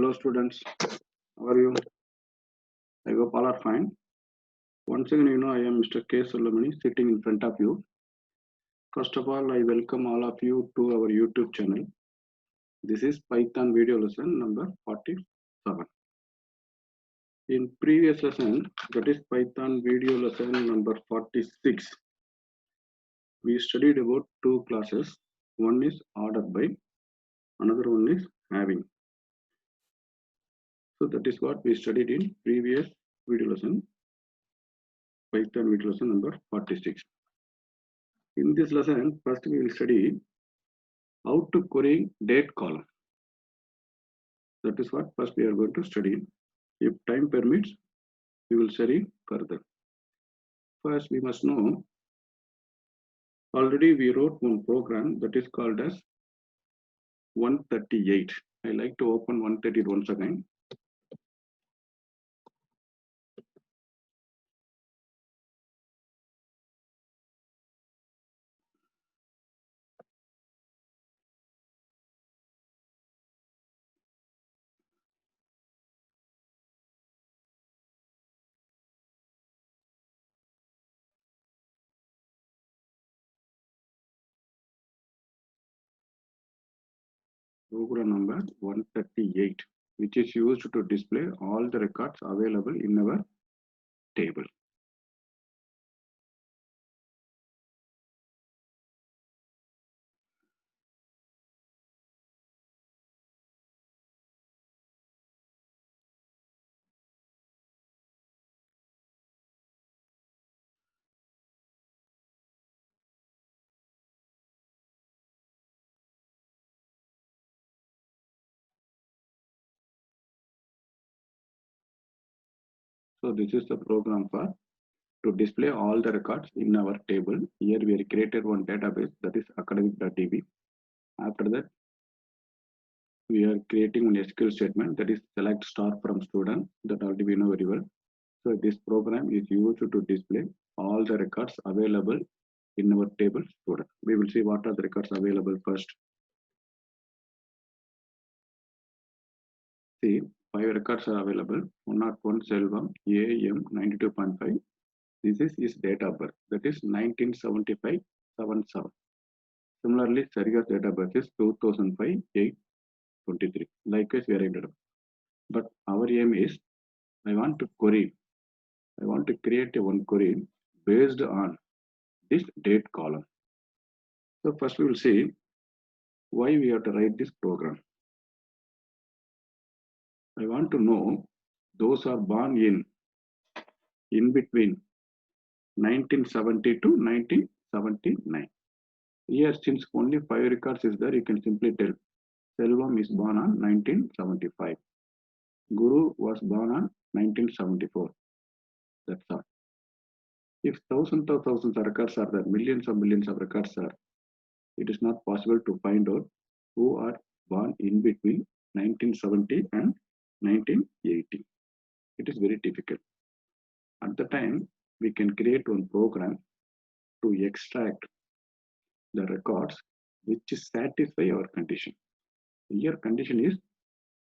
Hello students, how are you? I hope all are fine. Once again, I am Mr. K. Sulamani sitting in front of you. First of all, I welcome all of you to our YouTube channel. This is Python video lesson number 47. In previous lesson, that is Python video lesson number 46, we studied about two classes. One is order by, another one is having. So that is what we studied in previous video lesson, Python video lesson number 46. In this lesson, first we will study how to query date column. That is what first we are going to study. If time permits, we will study further. First, we must know, already we wrote one program that is called as 138. I like to open 138 once again. Program number 138, which is used to display all the records available in our table. So this is the program for to display all the records in our table. Here we have created one database, that is academic.db. After that, we are creating an SQL statement, that is select star from student, that already we know very well. So this program is used to display all the records available in our table student. We will see what are the records available first. See, 5 records are available. 101 Selvam, AM 92.5. This is his date of birth, that is 1975-77. Similarly, Sariga's date of birth is 2005-8-23. Likewise, we are able to. But our aim is, I want to query. I want to create a one query based on this date column. So first we will see why we have to write this program. I want to know those are born in between 1970 to 1979. Here, since only 5 records is there, you can simply tell Selvam is born on 1975. Guru was born on 1974. That's all. If thousands of records are there, millions of records are, it is not possible to find out who are born in between 1970 and 1980. It is very difficult. At the time, we can create one program to extract the records which satisfy our condition. Here condition is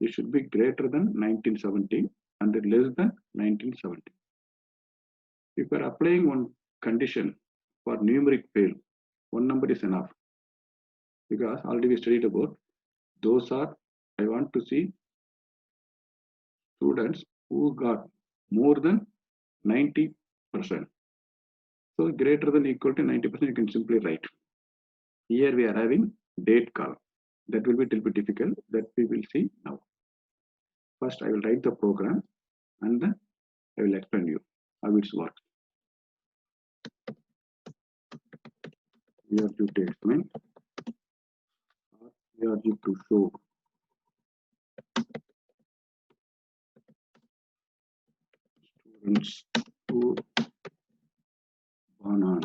it should be greater than 1970 and less than 1970. If you are applying one condition for numeric fail, one number is enough. Because already we studied about those are, I want to see students who got more than 90%. So greater than equal to 90%, you can simply write. Here we are having date column. That will be a little bit difficult, that we will see now. First, I will write the program and then I will explain you how it's works. We are due to explain, we are due to show students who born on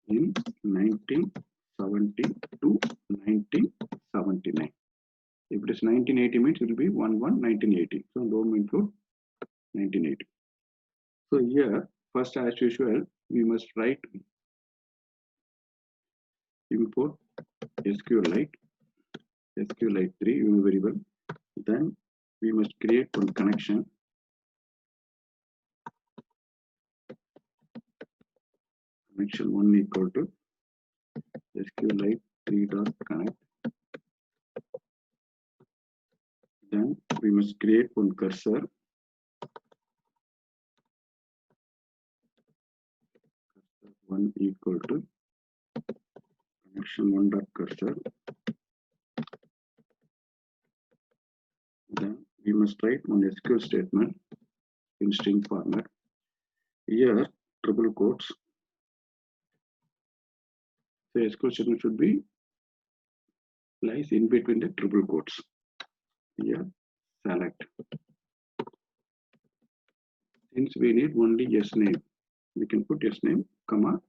in 1970 to 1979. If it is 1980 means it will be 1/1/1980. So don't include 1980. So here, first as usual, we must write import SQLite 3, you know very well. Then we must create one connection. Connection 1 equal to SQLite 3 dot connect. Then we must create one cursor. Cursor 1 equal to connection 1 dot cursor. Then we must write one SQL statement in string format. Here, triple quotes. The SQL statement should be lies in between the triple quotes. Here, select. Since we need only yes name, we can put yes name, comma,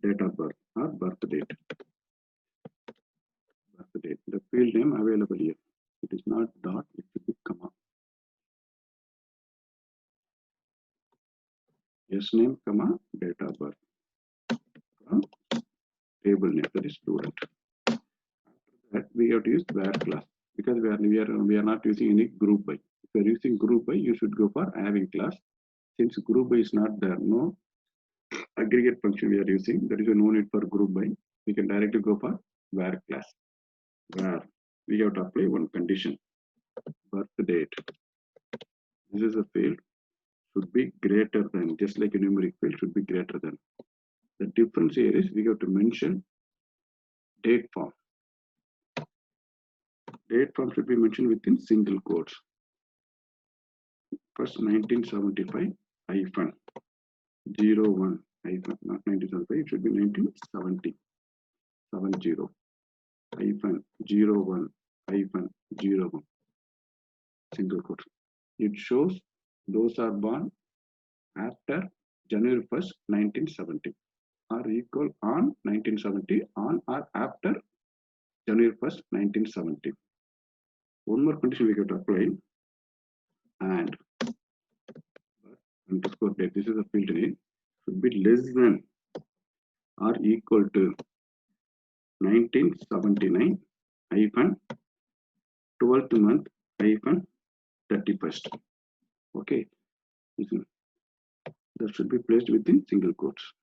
date of birth or birth date. Birth date. The field name available here. It is not dot, it should be comma. Yes name, comma, date of birth. From table name, that is student. After that, we have to use where class because we are not using any group by. If you are using group by, you should go for having class. Since group by is not there, no aggregate function we are using, there is no need for group by. We can directly go for where class. Where we have to apply one condition. Birth date. This is a field should be greater than, just like a numeric field should be greater than. The difference here is we have to mention date form. Date form should be mentioned within single quotes. First 1975 hyphen 01 hyphen, not 1975, it should be 1970 hyphen 01 hyphen 01 single quote. It shows those are born after January 1st, 1970 or equal on 1970 on or after January 1st, 1970. One more condition we have to apply, and underscore date, this is a field name, should be less than or equal to 1979 hyphen 12th month hyphen 31st. Okay, that should be placed within single quotes.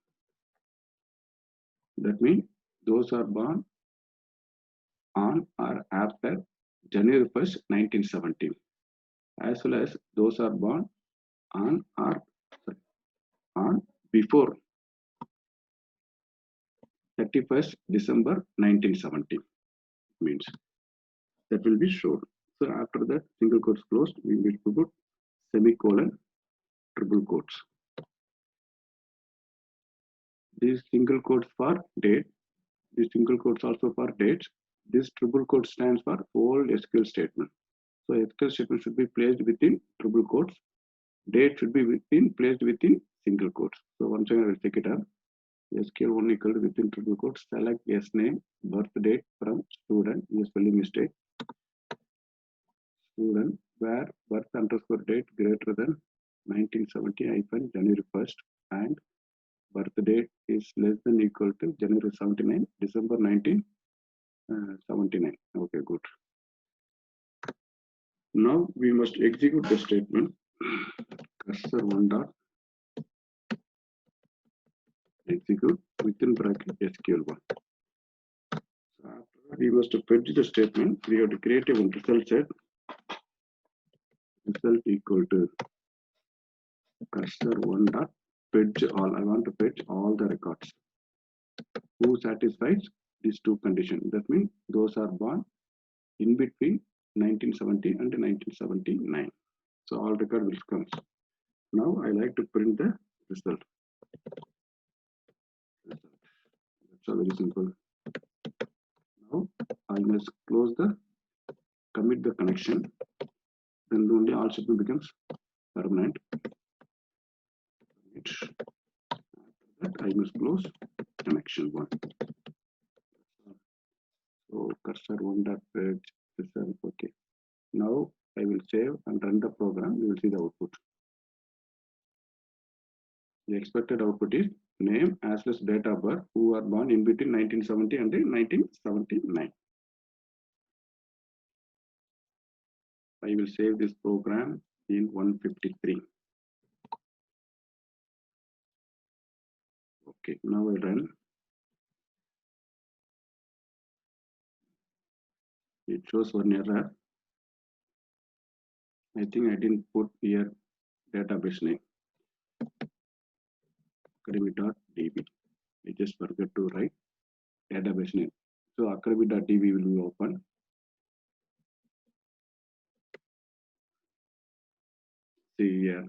That means those are born on or after January 1st, 1970, as well as those are born on or on before 31st December 1970. Means that will be shown. So after that, single quotes closed, we will put semicolon, triple quotes. These single quotes for date, these single quotes also for dates. This triple quote stands for old SQL statement. So SQL statement should be placed within triple quotes. Date should be placed within single quotes. So once again I will check it up. SQL1 equal to within triple quotes, select yes name, birth date from student, yes spelling mistake. Student where birth underscore date greater than 1970 hyphen January 1st and birth date is less than equal to January 79, December 1979. Okay, good. Now we must execute the statement. Cursor 1 dot execute within bracket SQL1. So after we must fetch the statement. We have to create a one result set. Result equal to cursor 1 dot fetch all. I want to fetch all the records who satisfies these two conditions. That means those are born in between 1970 and 1979. So all record will come. Now I like to print the result. That's all very simple. Now I must close the commit the connection. Then only all statement becomes permanent. After that I must close connection 1. So cursor 1 dot fetch result. Okay. Now I will save and run the program. You will see the output. The expected output is name as well as date of birth who are born in between 1970 and 1979. I will save this program in 153. Okay, now I run. It shows one error. I think I didn't put here database name academy.db. I just forgot to write database name. So academy.db will be open. See here,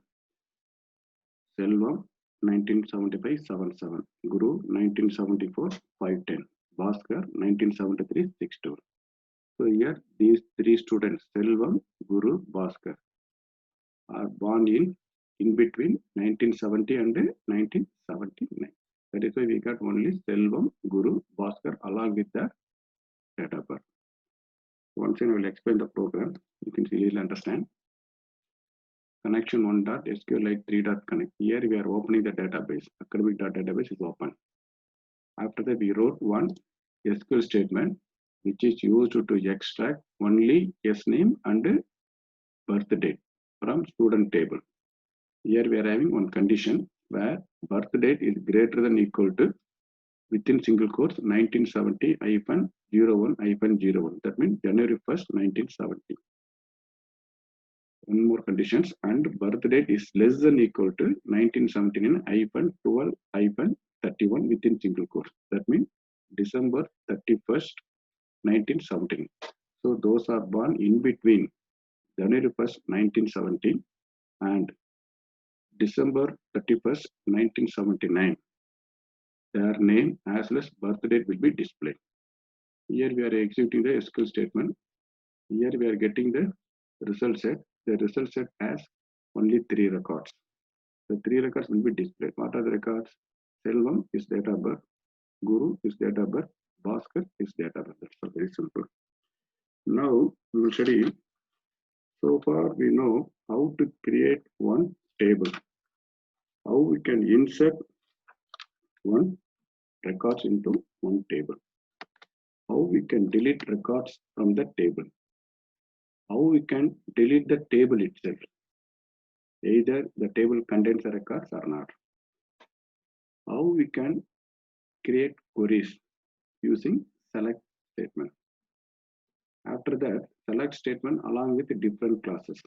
Selvam 1975-77, Guru 1974-510, Bhaskar 1973-62. So here these three students, Selvam, Guru, Bhaskar, are born in between 1970 and 1979. That is why we got only Selvam, Guru, Bhaskar along with the date of birth. Once I will explain the program, you can clearly understand. Connection 1.SQLite 3.connect. Here we are opening the database. Academic.database is open. After that, we wrote one SQL statement which is used to extract only yes name and birth date from student table. Here we are having one condition where birth date is greater than equal to within single quotes 1970-01-01. That means January 1st, 1970. One more conditions, and birth date is less than equal to 1979-12-31 within single quotes. That means December 31st, 1970. So those are born in between January 1st, 1970 and December 31st, 1979. Their name as well as birth date will be displayed. Here we are executing the SQL statement. Here we are getting the result set. The result set has only 3 records. The 3 records will be displayed. What are the records? Selvam is date of birth, Guru is date of birth, Bhaskar is date of birth. That's very simple. Now we will study. So far we know how to create one table, how we can insert one records into one table, how we can delete records from the table, how we can delete the table itself, either the table contains the records or not, how we can create queries using select statement. After that, select statement along with different classes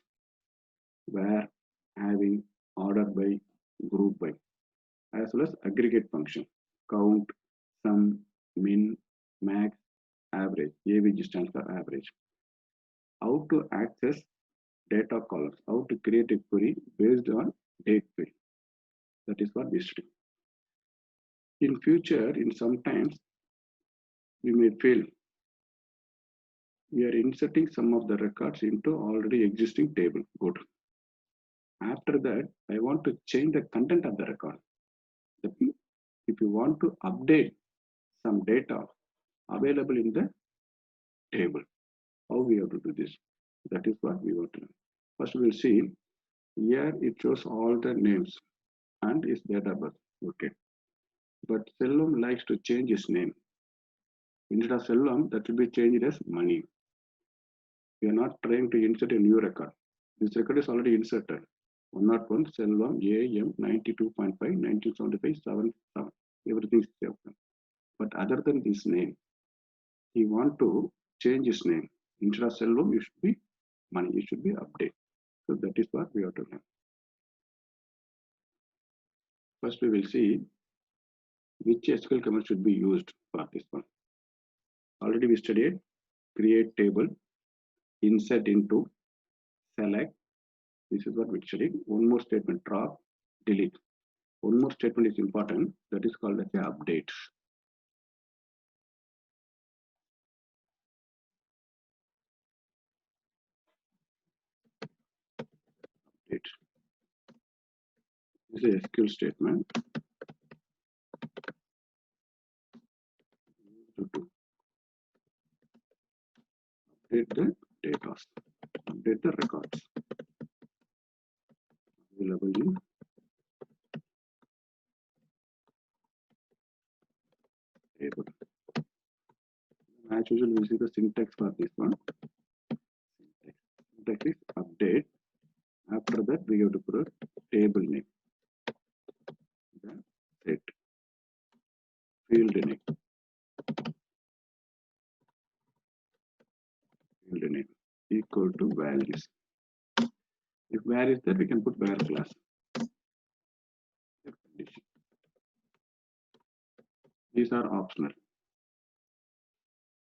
where having order by, group by, as well as aggregate function, count, sum, min, max, average. AVG stands for average. How to access data columns, how to create a query based on date field. That is what we study. In future, in sometimes we may feel we are inserting some of the records into already existing table. Good. After that, I want to change the content of the record. If you want to update some data available in the table, how we have to do this? That is what we want to learn. First, we will see here it shows all the names and its date of birth. Okay. But Selvam likes to change his name. Instead of Selvam, that will be changed as Mani. We are not trying to insert a new record. This record is already inserted. 101 Selvam AM 92.5 1975 77. Everything is saved. But other than this name, he want to change his name. Instead of Selvam, you should be Mani. You should be update. So that is what we have to learn. First, we will see which SQL command should be used for this one. Already we studied create table, insert into, select. This is what we studied. One more statement, drop, delete. One more statement is important. That is called as the update. Update. This is a SQL statement. Update the data, update the records available in as usual, we see the syntax for this one. Syntax is update. After that, we have to put a table name. Then set field name. Field name equal to values. If var is there, we can put var class. These are optional.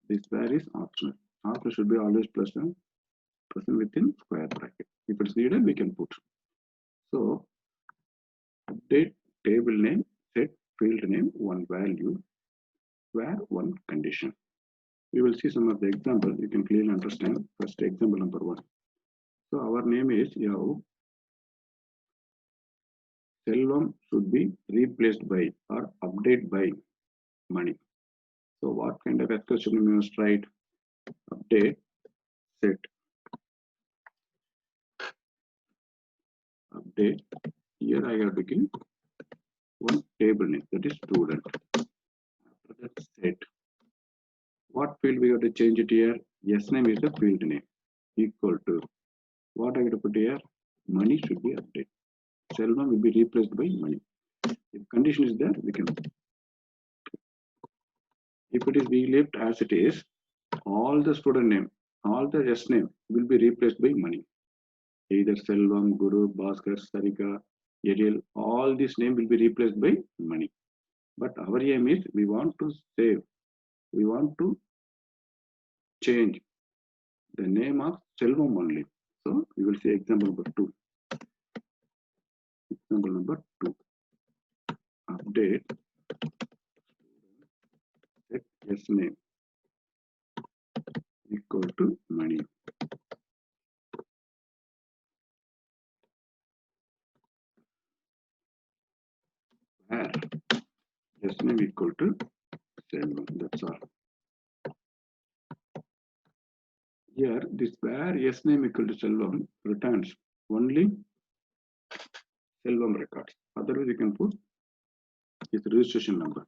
This var is optional. Optional should be always present within square bracket. If it's needed, we can put. So update table name, set field name, one value, var one condition. We will see some of the examples. You can clearly understand. First example number 1. So our name is Yahoo. Selvam should be replaced by or update by money. So what kind of expression we must write? Update set update. Here I have taken one table name, that is student. After that set. What field we have to change it here? Yes name is the field name equal to what I have to put here? Money should be updated. Selvam will be replaced by money. If condition is there, we can. If it is being left as it is, all the student name, all the yes name will be replaced by money. Either Selvam, Guru, Bhaskar, Sarika, Ariel, all this name will be replaced by money. But our aim is we want to save, we want to change the name of Selvam only. So we will see example number 2. Example number 2. Update set yes name equal to money. Where yes name equal to Selvam. That's all. Here, this where yes name equal to Selvam returns only Selvam records. Otherwise, you can put his registration number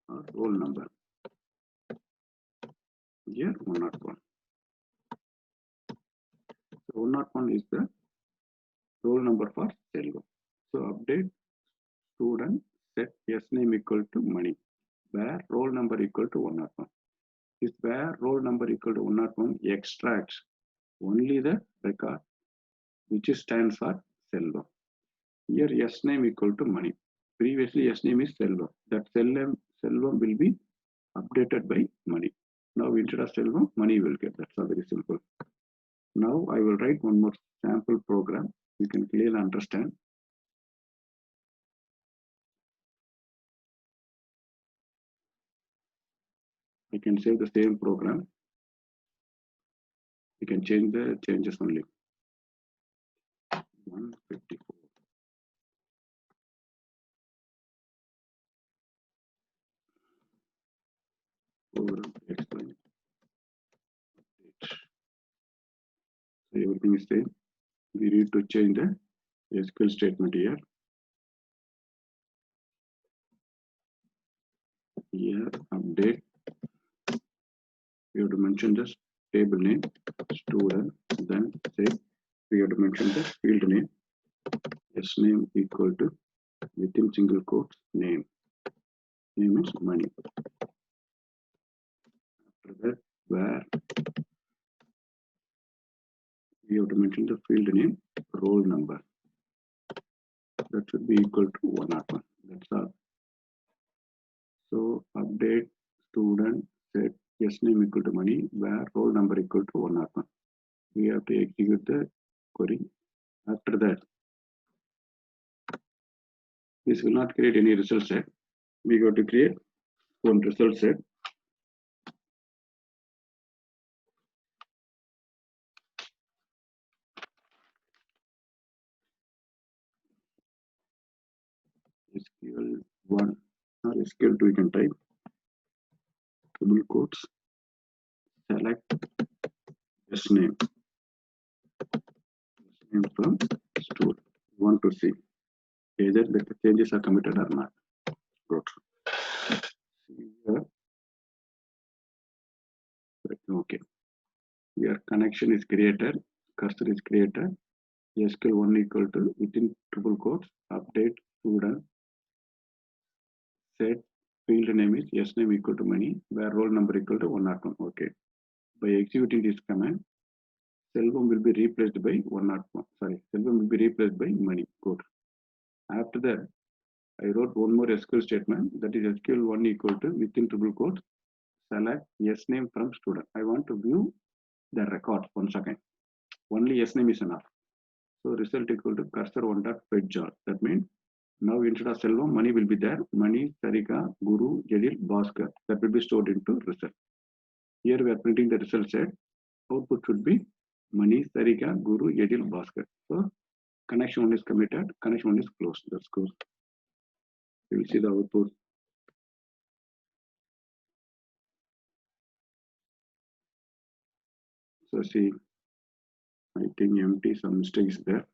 or roll number. Here, 101. So 101 is the roll number for Selvam. So update student set yes name equal to money. Where roll number equal to 101. This where roll number equal to 101 extracts only the record which stands for Selvam. Here yes name equal to money. Previously yes name is Selvam. That Selvam will be updated by money. Now instead of Selvam, money will get. That's all very simple. Now I will write one more sample program. You can clearly understand. I can save the same program. You can change the changes only. 154. Program explain. So everything is same. We need to change the SQL statement here. Here update. We have to mention this table name student. Then say we have to mention the field name. Yes name equal to within single quotes name. Name is money. After that, where we have to mention the field name roll number. That should be equal to 101. That's all. So update student set yes name equal to money where roll number equal to 101. We have to execute the query. After that, this will not create any result set. We got to create one result set. SQL1 or SQL2 you can type double quotes select yes name from store. You want to see either the changes are committed or not. Good. Here Your connection is created, cursor is created, SQL1 equal to within triple quotes, update student, set field name is yes name equal to money, where roll number equal to 101. Okay. By executing this command, Selvam will be replaced by 101. Sorry, Selvam will be replaced by money. Good. After that, I wrote one more SQL statement, that is SQL1 equal to within triple quotes, select yes name from student. I want to view the record once again. Only yes name is enough. So result equal to cursor1 dot fetch all. That means now instead of Selvam, money will be there. Money, Sarika, Guru, Jadil, Bhaskar. That will be stored into result. Here we are printing the result set. Output should be money, Sarika, Guru, Jadil, Bhaskar. So connection one is committed, connection one is closed. That's good. You will see the output. So see, I think empty, some mistakes there.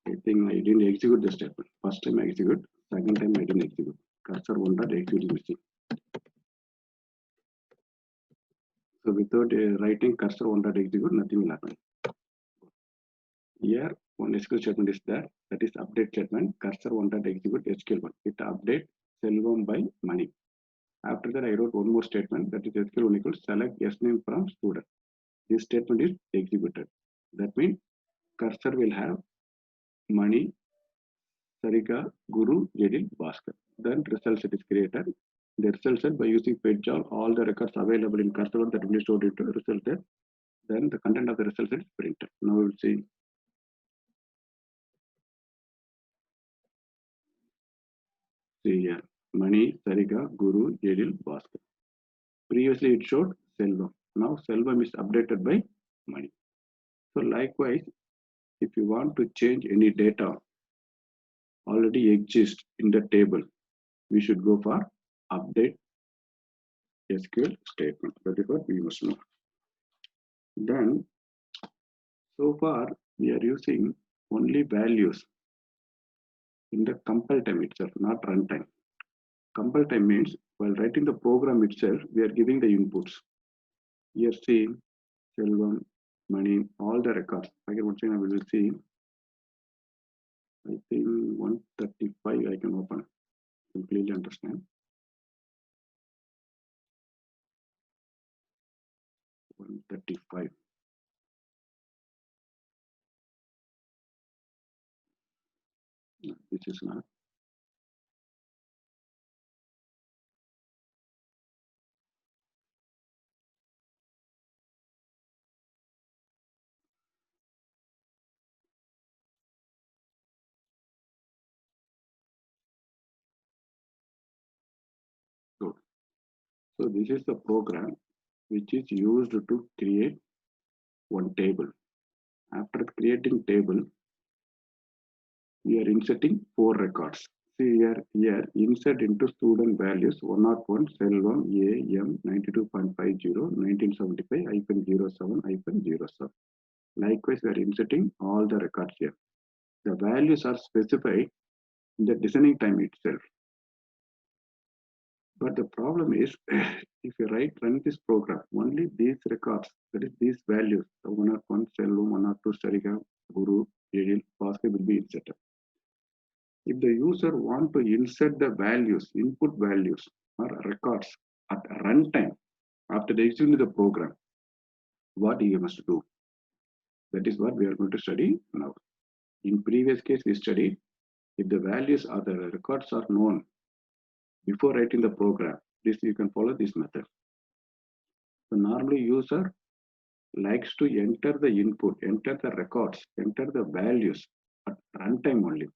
I think I didn't execute the statement. First time I execute, second time I didn't execute. Cursor one dot execute is missing. So without writing cursor one dot execute, nothing will happen. Here, one SQL statement is there. That is update statement. Cursor one dot execute SQL1. It update Selvam by money. After that, I wrote one more statement. That is SQL1 equals select yes name from student. This statement is executed. That means cursor will have money, Sarika, Guru, Jadil, Bhaskar. Then result set is created. The result set by using fetch all the records available in cursor that will be stored into result set. Then the content of the result set is printed. Now we will see. See here, money, Sarika, Guru, Jadil, Bhaskar. Previously it showed Selvam. Now Selvam is updated by money. So likewise, if you want to change any data already exists in the table, we should go for update SQL statement. That is what we must know. Then, so far we are using only values in the compile time itself, not runtime. Compile time means while writing the program itself, we are giving the inputs. Here see Selvam, money, all the records. Again, once again, I will see. I think 135 I can open. Completely understand. 135. No, this is not. Good. So this is the program which is used to create one table. After creating table, we are inserting 4 records. See here insert into student values 101 Selvam AM 92.50 1975-07-07. Likewise, we are inserting all the records here. The values are specified in the designing time itself. But the problem is, if you run this program, only these records, that is these values, the 101 Selvam, 102 Sarika, Guru, Jadil, Bhaskar will be inserted. If the user want to insert the values, input values or records at runtime after executing the program, what you must do? That is what we are going to study now. In previous case, we studied if the values or the records are known before writing the program, this you can follow this method. So normally user likes to enter the input, enter the records, enter the values at runtime only,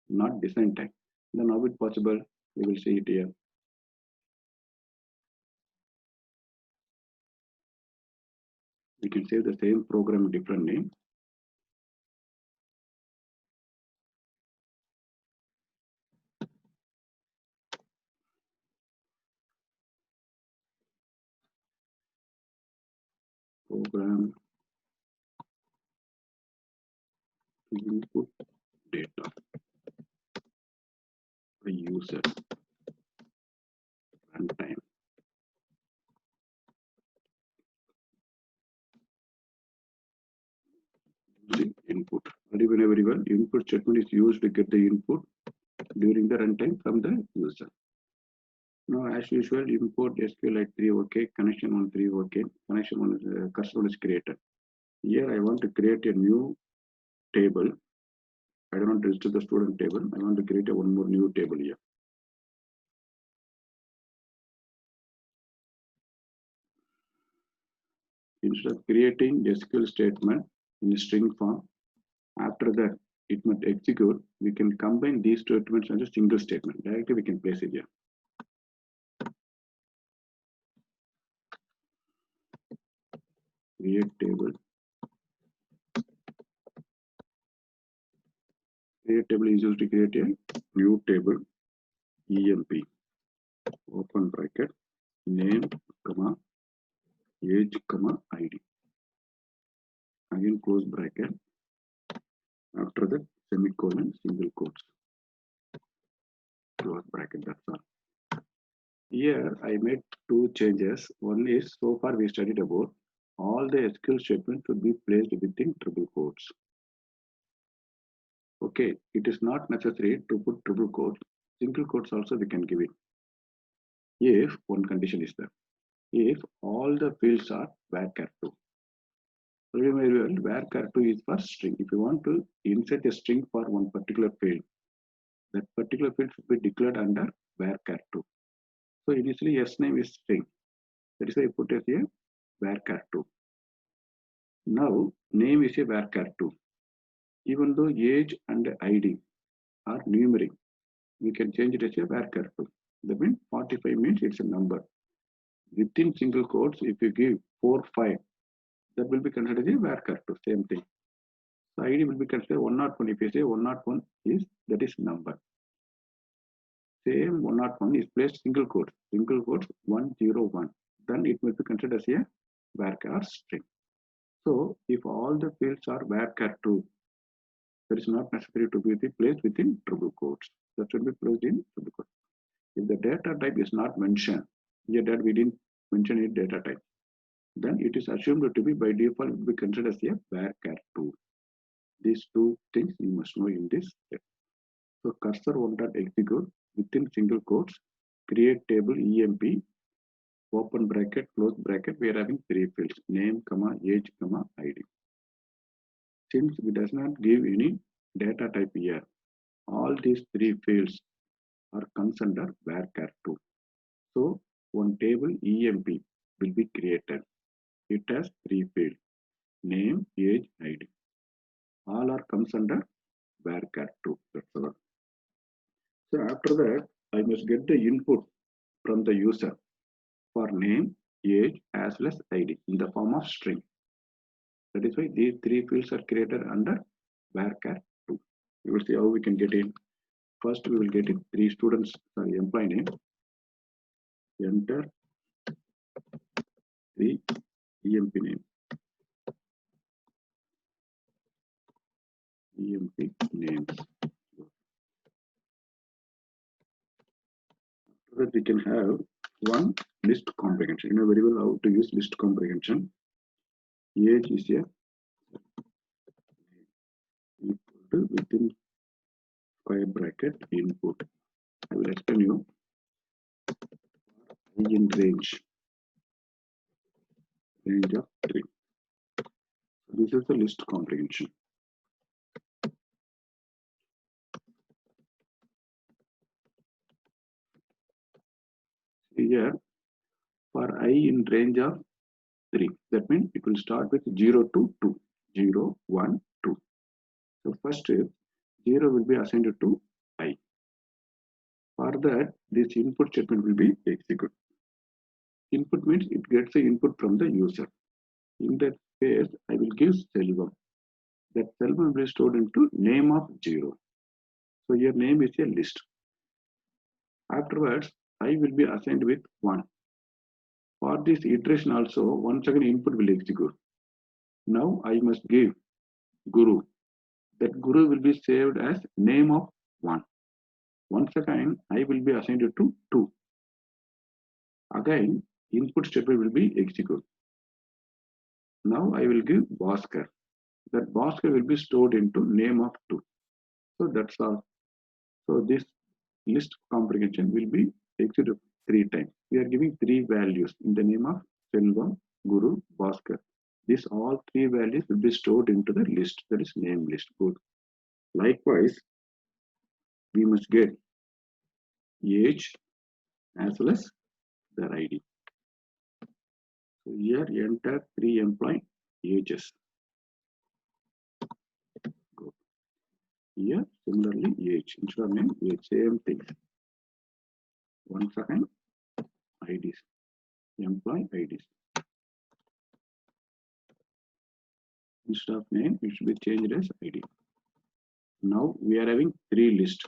not design time. Then how it possible? We will see it here. We can save the same program different name. program input data by user runtime. Input. Very well. Input statement is used to get the input during the runtime from the user. Now, as usual, import SQLite 3 OK, connection 1 3 OK, connection 1 is customer is created. Here I want to create a new table. I don't want to register the student table. I want to create one more new table here. Instead of creating SQL statement in a string form, after that it must execute, we can combine these statements as a single statement. Directly we can place it here. Create table. Create table is used to create a new table. EMP. Open bracket. Name, comma, age, comma, ID. Again close bracket. After that semicolon, single quotes. Close bracket. That's all. Here I made two changes. One is, so far we studied about all the SQL statements should be placed within triple quotes. Okay, it is not necessary to put triple quotes. Single quotes also we can give it. If one condition is there. If all the fields are varchar2. Remember, varchar2 is for string. If you want to insert a string for one particular field, that particular field should be declared under varchar2. So initially S name is string. That is why I put it here varchar2. Now name is a varchar2. Even though age and ID are numeric, we can change it as a varchar2. That means 45 means it's a number. Within single quotes, if you give 4, 5, that will be considered as a varchar2. Same thing. So ID will be considered 101. If you say 101 is, that is number. Same 101 is placed single quotes. Single quotes 101. Then it will be considered as a varchar string. So if all the fields are varchar2, that is not necessary to be placed within triple quotes. That should be placed in triple quotes. If the data type is not mentioned, here that we didn't mention it data type, then it is assumed to be by default will be considered as a varchar2. These two things you must know in this step. So cursor one.execute within single quotes, create table EMP, open bracket, close bracket. We are having three fields: name, comma, age, comma, ID. Since we does not give any data type here, all these three fields are considered varchar2. So one table EMP will be created. It has three fields: name, age, ID. All are comes under varchar2. That's all. So after that, I must get the input from the user for name, age, as well as ID in the form of string. That is why these three fields are created under varchar2. We will see how we can get in. First, we will get in three students, sorry, employee name. Enter the EMP name. EMP names. So that we can have one list comprehension. You know very well how to use list comprehension. Age is here equal to within square bracket input. I will explain you in range of 3. So this is the list comprehension. Here for I in range of 3, that means it will start with 0 to 2. 0, 1, 2. So first 0 will be assigned to I. For that, this input statement will be executed. Input means it gets the input from the user. In that case, I will give Selvam. That Selvam will be stored into name of 0. So your name is a list. Afterwards, I will be assigned with 1. For this iteration also, once again input will execute. Now I must give Guru. That Guru will be saved as name of 1. Once again, I will be assigned it to 2. Again, input statement will be executed. Now I will give Bhaskar. That Bhaskar will be stored into name of 2. So that's all. So this list comprehension will be executed 3 times. We are giving 3 values in the name of Selvam, Guru, Bhaskar. These all 3 values will be stored into the list, that is name list. Good. Likewise, we must get age as well as their ID. So here enter 3 employee ages. Good. Here similarly age, instead of name, age, same thing. Once again, IDs, employee IDs. Instead of name, it should be changed as ID. Now we are having 3 lists.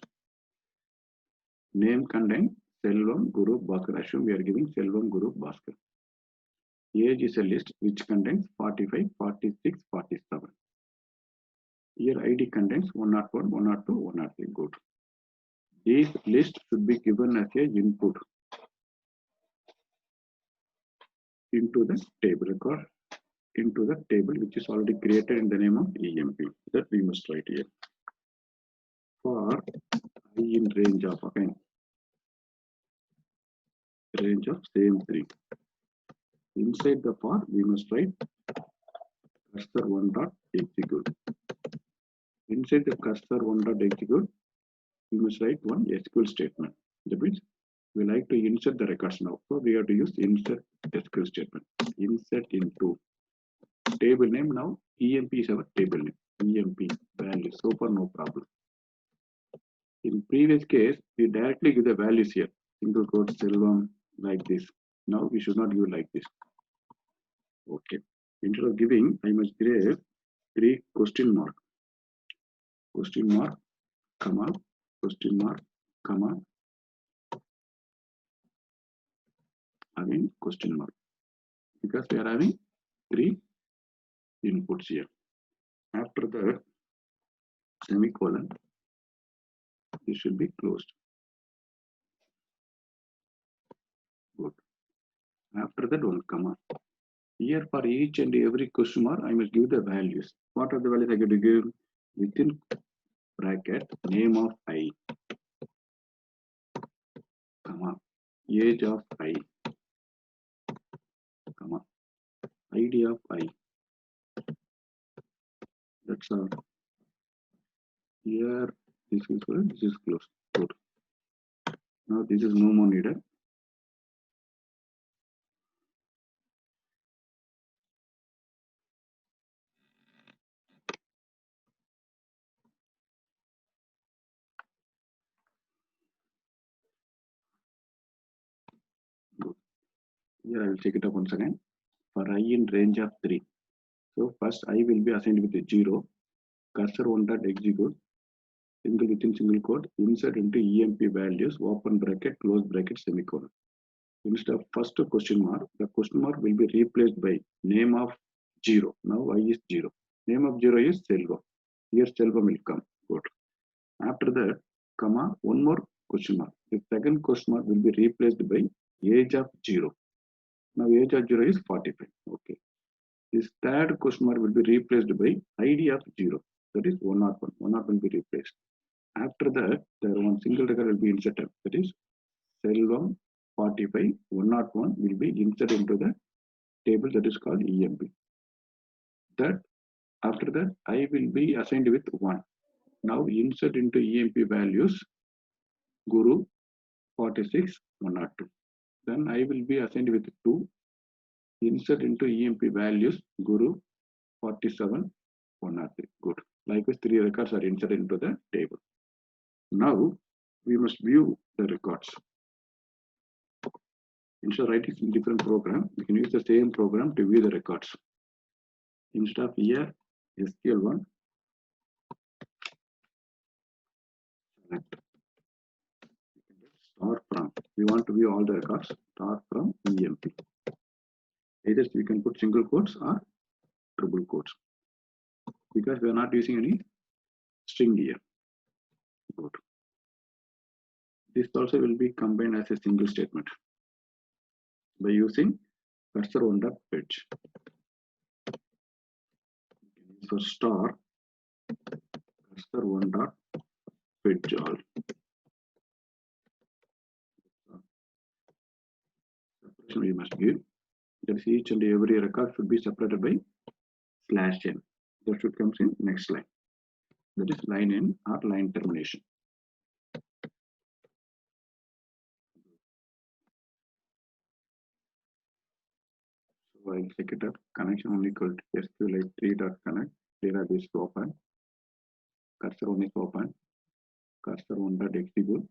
Name contain Selvam, Guru, Bhaskar. Assume we are giving Selvam, Guru, Bhaskar. Age is a list which contains 45, 46, 47. Here ID contains 101, 102, 103. Good. These lists should be given as a input into the table record, into the table which is already created in the name of EMP. That we must write here. For I in range of, again, range of same 3. Inside the for, we must write cursor 1 dot execute. Inside the cursor 1 dot execute, we must write one SQL statement. That means we like to insert the records now. So we have to use insert SQL statement. Insert into table name. Now EMP is our table name. EMP value. So far no problem. In previous case, we directly give the values here. Single quote Selvam like this. Now we should not give like this. Okay. Instead of giving, I must give 3 question mark. Question mark, comma, question mark, comma, again question mark. Because we are having 3 inputs here. After that, semicolon, this should be closed. Good. After that, one comma. Here for each and every question mark, I must give the values. What are the values I get to give? Within bracket, name of I, comma, age of I, comma, ID of I. That's all. Here, this is closed. Good. Now this is no more needed. Good. Here I will check it up once again. For I in range of 3. So first I will be assigned with a 0. Cursor 1 dot execute. Single within single quote. Insert into EMP values. Open bracket, close bracket, semicolon. Instead of first question mark, the question mark will be replaced by name of 0. Now I is 0. Name of 0 is Selvam. Here Selvam will come. Good. After that, comma, one more question mark. The second question mark will be replaced by age of 0. Now age of 0 is 45. Okay. This third question mark will be replaced by ID of 0. That is 101. 101 will be replaced. After that, there one single record will be inserted. That is Selvam 45, 101 will be inserted into the table that is called EMP. That after that, I will be assigned with 1. Now insert into EMP values Guru 46, 102. Then I will be assigned with 2. Insert into EMP values Guru 47, 103. Good. Likewise, 3 records are inserted into the table. Now we must view the records. Instead of writing in different program, we can use the same program to view the records. Instead of here, SQL1, select star from. We want to view all the records, star from EMP. Either we can put single quotes or triple quotes because we are not using any string here. Good. This also will be combined as a single statement by using cursor on the page. So star cursor one dot page all. Separation we must give. That is each and every record should be separated by /n. That should come in next line. That is line end or line termination. So I'll check it up. Connection only called SQLite 3.connect. Database open. Cursor one is open. Cursor one dot execute.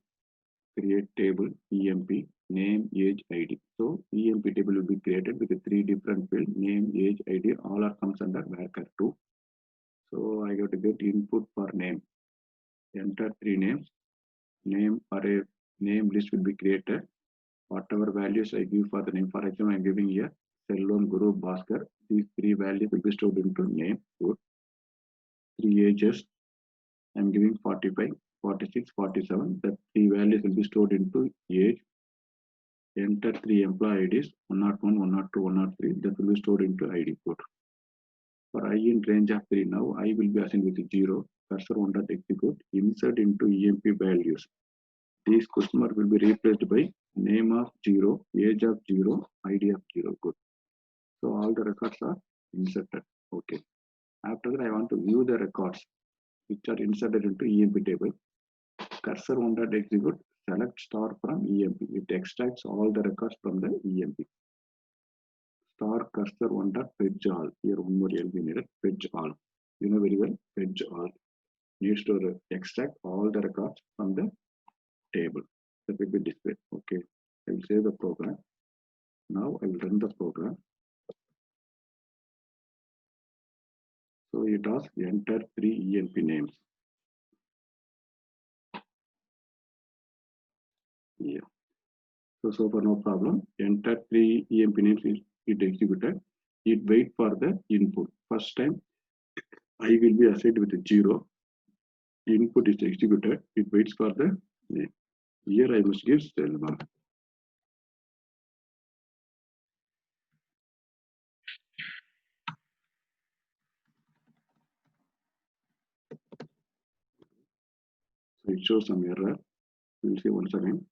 Create table EMP name age ID. So EMP table will be created with the 3 different fields name age ID. All are comes under varchar2. So I got to get input for name. Enter 3 names. Name array name list will be created. Whatever values I give for the name, for example, I'm giving here Selvam, Guru, Bhaskar. These 3 values will be stored into name. Good. 3 ages. I'm giving 45, 46, 47. The 3 values will be stored into age. Enter 3 employee IDs 101, 102, 103. That will be stored into ID code. For I in range of 3 now, I will be assigned with 0. Cursor on dot execute. Insert into EMP values. These customer will be replaced by name of 0, age of 0, ID of 0. Good. So all the records are inserted. Okay. After that, I want to view the records which are inserted into EMP table. Cursor on dot execute. Select star from EMP. It extracts all the records from the EMP. Star cursor one dot fetch all. Here one more L we needed. Fetch all. You know very well. Fetch all needs to extract all the records from the table. That will be displayed. Okay. I will save the program. Now I will run the program. So it does enter 3 EMP names. Yeah. So far no problem. Enter 3 EMP names. It executed. It wait for the input. First time I will be assigned with 0. Input is executed. It waits for the name. Here I must give Selvam. So it shows some error. We'll see once again.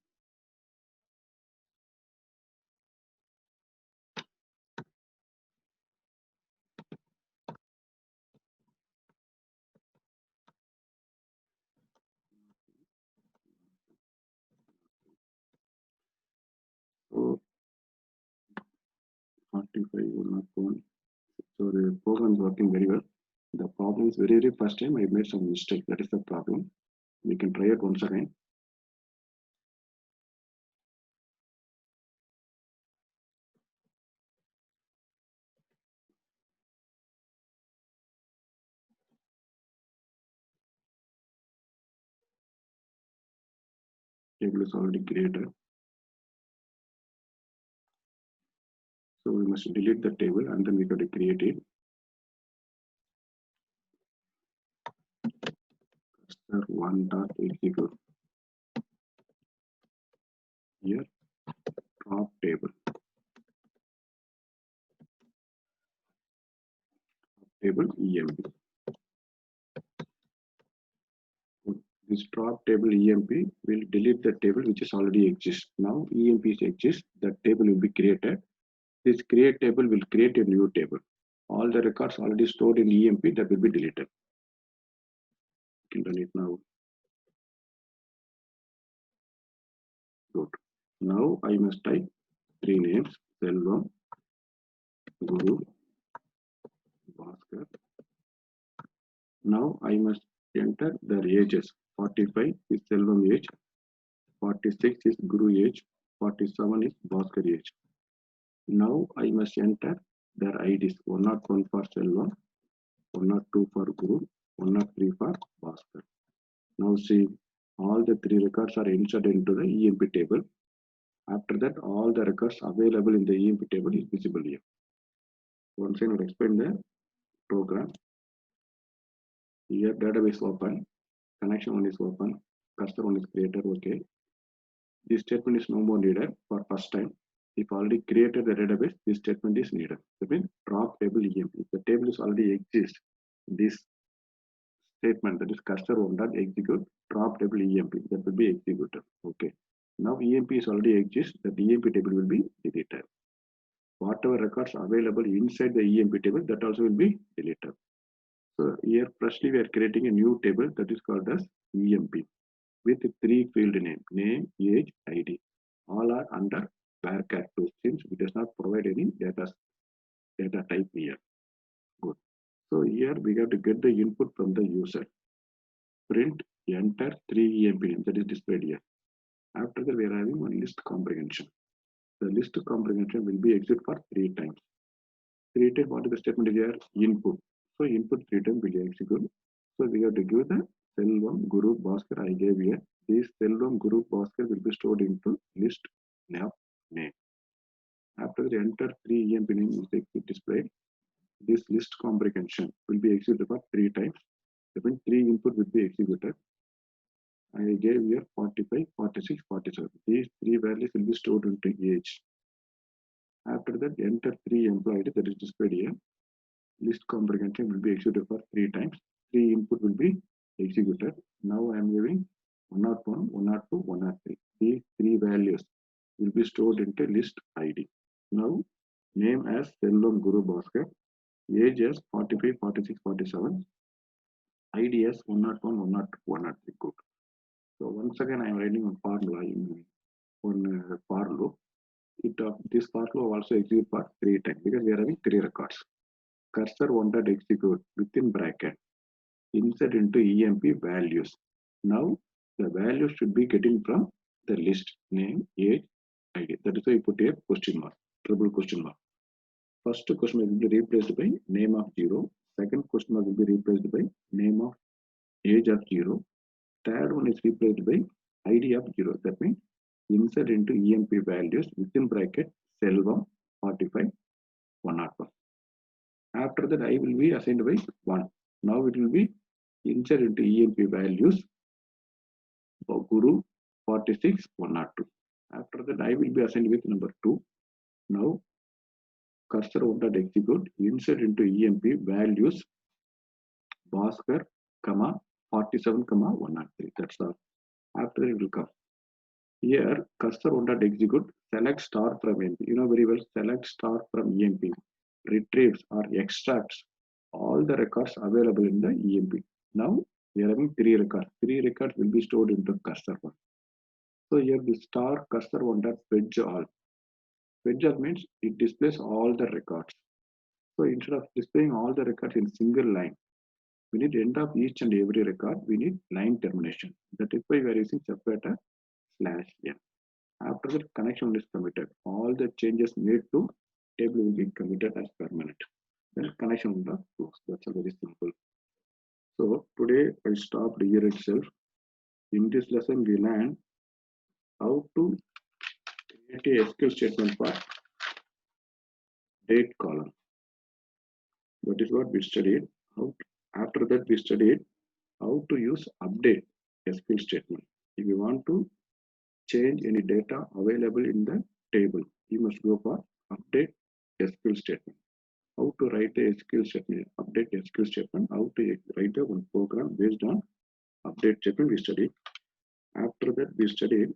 So 45 will not go on. So the program is working very well. The problem is very first time I made some mistake. That is the problem. We can try it once again. Table is already created. So we must delete the table and then we got to create it. Cursor one dot execute. Here, drop table. Table EMP. This drop table EMP will delete the table which is already exists. Now EMP exists. The table will be created. This create table will create a new table. All the records already stored in EMP that will be deleted. You can run it now. Good. Now I must type 3 names: Selvam, Guru, Bhaskar. Now I must enter their ages. 45 is Selvam age, 46 is Guru age, 47 is Bhaskar age. Now I must enter their IDs. 101 for Selvam, 102 for Guru, 103 for Bhaskar. Now see, all the 3 records are inserted into the EMP table. After that, all the records available in the EMP table is visible here. Once I will explain the program. Here database open, connection one is open, cursor one is created. Okay. This statement is no more needed for first time. If already created the database, this statement is needed. That means drop table EMP. If the table is already exist, this statement, that is cursor one dot execute drop table EMP, that will be executed. Okay. Now EMP is already exist, the EMP table will be deleted. Whatever records available inside the EMP table, that also will be deleted. So here firstly we are creating a new table that is called as EMP with three field name, age, ID. All are under varchar2 since it does not provide any data type here. Good. So here we have to get the input from the user. Print enter 3 EMP names, that is displayed here. After that we are having one list comprehension. The list comprehension will be exit for 3 times. 3 times what is the statement here? Input. So input 3 times will execute. So we have to give the Selvam, Guru, Bhaskar I gave here. This Selvam, Guru, Bhaskar will be stored into list name. After the enter 3 EMP name is displayed, this list comprehension will be executed for 3 times. Even 3 input will be executed. I gave here 45, 46, 47. These 3 values will be stored into age. After that, enter 3 employed, that is displayed here. List comprehension will be executed for 3 times. 3 input will be executed. Now I am giving 101, 102, 103. These 3 values will be stored into list ID. Now name as Selvam Guru Bhaskar, age as 45, 46, 47, ID as 101, 102, 103. Good. So once again I am writing one formula in one for loop. This for loop also execute for 3 times because we are having 3 records. Cursor wanted execute within bracket, insert into EMP values. Now the value should be getting from the list name, age, ID. That is why you put here question mark, triple question mark. First question mark will be replaced by name of 0. Second question mark will be replaced by name of age of 0. Third one is replaced by ID of 0. That means insert into EMP values within bracket Selvam 45 101. After that I will be assigned by 1. Now it will be insert into EMP values Guru 46 102. After that I will be assigned with number 2. Now cursor dot execute, insert into EMP values Bhaskar, 47, 103. That's all. After it will come. Here cursor dot execute, select star from EMP. You know very well, select star from EMP retrieves or extracts all the records available in the EMP. Now we are having 3 records. 3 records will be stored into cursor one. So here the star cursor dot fetch all. Fetch all means it displays all the records. So instead of displaying all the records in single line, we need end of each and every record, we need line termination. That is why we are using separator /n. After that, connection is committed. All the changes made to table will be committed as permanent. Then connection will not close. That's a very simple. So today I stopped here itself. In this lesson, we learned how to create a SQL statement for date column. That is what we studied. After that, we studied how to use update SQL statement. If you want to change any data available in the table, you must go for update SQL statement. How to write a SQL statement, update SQL statement, how to write a one program based on update statement we studied. After that, we studied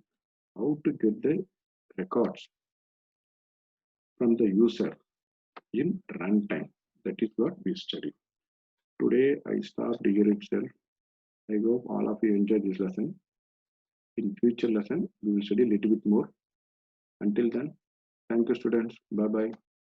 how to get the records from the user in runtime. That is what we studied. Today, I stopped here itself. I hope all of you enjoyed this lesson. In future lesson, we will study a little bit more. Until then, thank you students. Bye-bye.